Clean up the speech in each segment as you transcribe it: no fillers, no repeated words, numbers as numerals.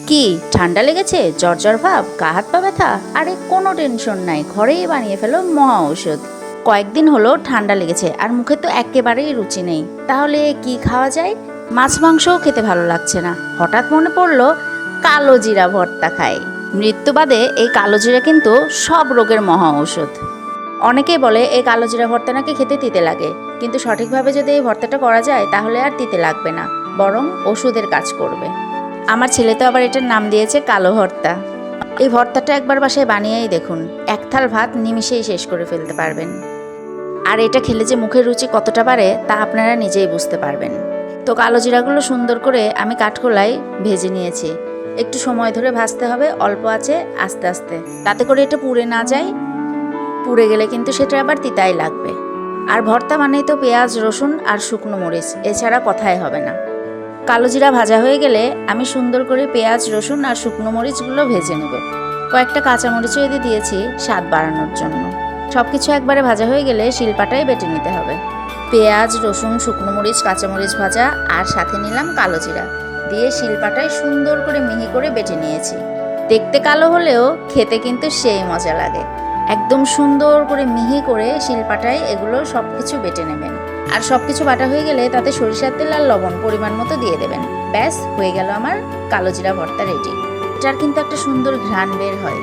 কি ঠান্ডা লেগেছে, জ্বর জ্বর ভাব, গা হাত পা ব্যথা? আরে কোনো টেনশন নাই, ঘরেই বানিয়ে ফেলো মহা ঔষধ। কয়েকদিন হলো ঠান্ডা লেগেছে আর মুখে তো একেবারেই রুচি নেই। তাহলে কি খাওয়া যায়? মাছ মাংসও খেতে ভালো লাগছে না। হঠাৎ মনে পড়লো কালো জিরা ভর্তা খাই। মৃত্যু বাদে এই কালো জিরা কিন্তু সব রোগের মহা ঔষধ। অনেকেই বলে এই কালো জিরা ভর্তা নাকি খেতে তিতে লাগে, কিন্তু সঠিকভাবে যদি এই ভর্তাটা করা যায় তাহলে আর তিতে লাগবে না, বরং ওষুধের কাজ করবে। আমার ছেলে তো আবার এটার নাম দিয়েছে কালো ভর্তা। এই ভর্তাটা একবার বাসায় বানিয়েই দেখুন, এক থাল ভাত নিমিষেই শেষ করে ফেলতে পারবেন। আর এটা খেলে যে মুখের রুচি কতটা বাড়ে তা আপনারা নিজেই বুঝতে পারবেন। তো কালো জিরাগুলো সুন্দর করে আমি কাঠখোলায় ভেজে নিয়েছি। একটু সময় ধরে ভাজতে হবে, অল্প আছে, আস্তে আস্তে, তাতে করে এটা পুড়ে না যায়। পুড়ে গেলে কিন্তু সেটা আবার তিতাই লাগবে। আর ভর্তা মানেই তো পেঁয়াজ, রসুন আর শুকনো মরিচ, এছাড়া কথাই হবে না। কালো জিরা ভাজা হয়ে গেলে আমি সুন্দর করে পেঁয়াজ, রসুন আর শুকনো মরিচগুলো ভেজে নেব। কয়েকটা কাঁচামরিচও এতে দিয়েছি স্বাদ বাড়ানোর জন্য। সব কিছু একবারে ভাজা হয়ে গেলে শিলপাটায় বেটে নিতে হবে। পেঁয়াজ, রসুন, শুকনো মরিচ, কাঁচামরিচ ভাজা আর সাথে নিলাম কালো জিরা দিয়ে শিলপাটায় সুন্দর করে মিহি করে বেটে নিয়েছি। দেখতে কালো হলেও খেতে কিন্তু সেই মজা লাগে। একদম সুন্দর করে মিহি করে শিলপাটায় এগুলো সব কিছু বেটে নেবেন। আর সব কিছু বাটা হয়ে গেলে তাতে সরিষার তেল আর লবণ পরিমাণ মতো দিয়ে দেবেন। ব্যাস হয়ে গেল আমার কালো জিরা ভর্তা রেডি। এটার কিন্তু একটা সুন্দর ঘ্রাণ বের হয়।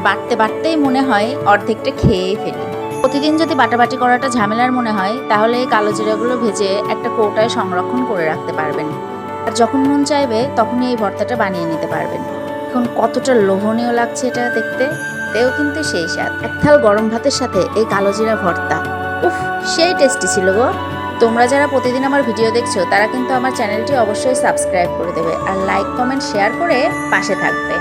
বাটতে বাটতেই মনে হয় অর্ধেকটা খেয়েই ফেলি। প্রতিদিন যদি বাটাবাটি করাটা ঝামেলার মনে হয় তাহলে এই কালো জিরাগুলো ভেজে একটা কৌটায় সংরক্ষণ করে রাখতে পারবেন। আর যখন মন চাইবে তখনই এই ভর্তাটা বানিয়ে নিতে পারবেন। এখন কতটা লোভনীয় লাগছে এটা দেখতে, তেও কিন্তু সেই স্বাদ। এক থাল গরম ভাতের সাথে এই কালো জিরা ভর্তা, উফ, সেই টেস্টি ছিল গো। তোমরা যারা প্রতিদিন আমার ভিডিও দেখছো তারা কিন্তু আমার চ্যানেলটি অবশ্যই সাবস্ক্রাইব করে দেবে আর লাইক, কমেন্ট, শেয়ার করে পাশে থাকবে।